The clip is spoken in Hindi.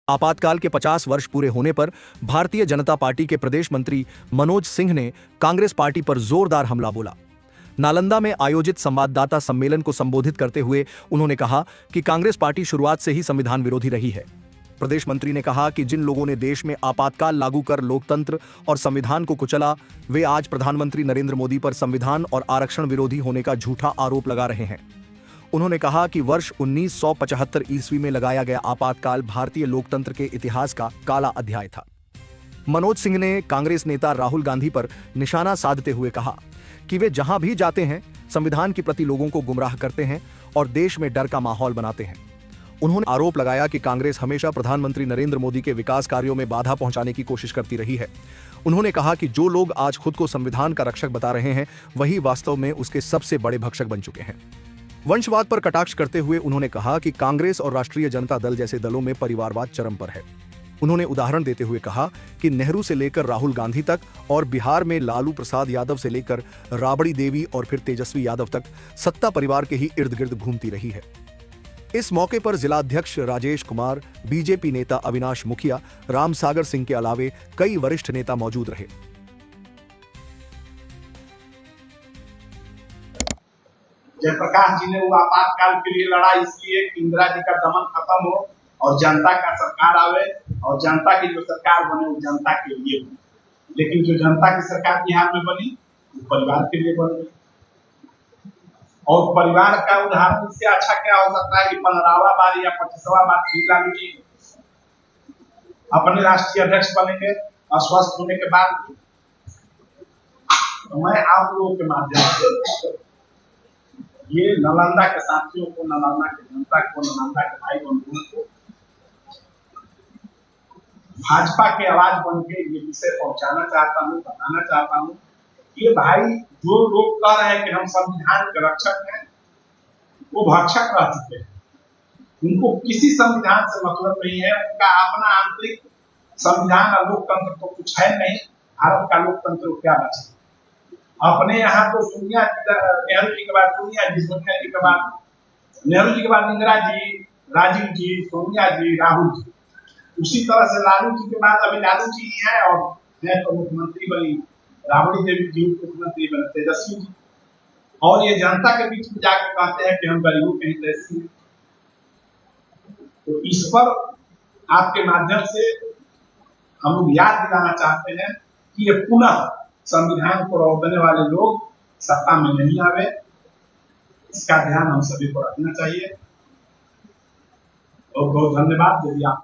आपातकाल के 50 वर्ष पूरे होने पर भारतीय जनता पार्टी के प्रदेश मंत्री मनोज सिंह ने कांग्रेस पार्टी पर जोरदार हमला बोला। नालंदा में आयोजित संवाददाता सम्मेलन को संबोधित करते हुए उन्होंने कहा कि कांग्रेस पार्टी शुरुआत से ही संविधान विरोधी रही है। प्रदेश मंत्री ने कहा कि जिन लोगों ने देश में आपातकाल लागू कर लोकतंत्र और संविधान को कुचला, वे आज प्रधानमंत्री नरेंद्र मोदी पर संविधान और आरक्षण विरोधी होने का झूठा आरोप लगा रहे हैं। उन्होंने कहा कि वर्ष 1975 ईस्वी में लगाया गया आपातकाल भारतीय लोकतंत्र के इतिहास का काला अध्याय था। मनोज सिंह ने कांग्रेस नेता राहुल गांधी पर निशाना साधते हुए कहा कि वे जहां भी जाते हैं संविधान के प्रति लोगों को गुमराह करते हैं और देश में डर का माहौल बनाते हैं। उन्होंने आरोप लगाया कि कांग्रेस हमेशा प्रधानमंत्री नरेंद्र मोदी के विकास कार्यों में बाधा पहुंचाने की कोशिश करती रही है। उन्होंने कहा कि जो लोग आज खुद को संविधान का रक्षक बता रहे हैं, वही वास्तव में उसके सबसे बड़े भक्षक बन चुके हैं। वंशवाद पर कटाक्ष करते हुए उन्होंने कहा कि कांग्रेस और राष्ट्रीय जनता दल जैसे दलों में परिवारवाद चरम पर है। उन्होंने उदाहरण देते हुए कहा कि नेहरू से लेकर राहुल गांधी तक और बिहार में लालू प्रसाद यादव से लेकर राबड़ी देवी और फिर तेजस्वी यादव तक सत्ता परिवार के ही इर्द गिर्द घूमती रही है। इस मौके पर जिलाध्यक्ष राजेश कुमार, बीजेपी नेता अविनाश मुखिया, रामसागर सिंह के अलावे कई वरिष्ठ नेता मौजूद रहे। जयप्रकाश जी ने वो आपातकाल के लिए लड़ा इसलिए कि इंदिरा जी का दमन खत्म हो और जनता का सरकार आवे और जनता की जो सरकार बने वो जनता के लिए बने। लेकिन जो जनता की सरकार बिहार में बनी वो परिवार के लिए बनी और परिवार का उदाहरण इससे अच्छा क्या हो सकता है कि 15वां बार या 25वां बार लालू जी अपने राष्ट्रीय अध्यक्ष बनेंगे अस्वस्थ होने के बाद। तो मैं आप लोगों के माध्यम से ये नालंदा के साथियों को, नालंदा के जनता को, नालंदा के भाई बंधुओं को भाजपा के आवाज बन के ये विषय पहुंचाना चाहता हूँ, बताना चाहता हूँ कि भाई जो लोग कह रहे हैं कि हम संविधान के रक्षक हैं, वो भक्षक रह चुके हैं। उनको किसी संविधान से मतलब नहीं है, उनका अपना आंतरिक संविधान और लोकतंत्र तो कुछ है नहीं। भारत का लोकतंत्र क्या बचे? अपने यहाँ तो सोनिया नेहरू जी के बाद सोनिया जी, सोनिया जी के बाद नेहरू जी के बाद इंदिरा जी, राजीव जी, सोनिया जी, राहुल जी, उसी तरह से लालू जी के बाद अभी लालू जी ही है और मैं तो मुख्यमंत्री बनी राबड़ी देवी जी, मुख्यमंत्री बने तेजस्वी जी, और ये जनता के बीच में जाकर कहते हैं कि हम गरीबों के हितैषी हैं। तो इस पर आपके माध्यम से हम लोग याद दिलाना चाहते हैं कि ये पुनः संविधान को रोकने वाले लोग सत्ता में नहीं आवे, इसका ध्यान हम सभी को रखना चाहिए। बहुत बहुत धन्यवाद। यदि आप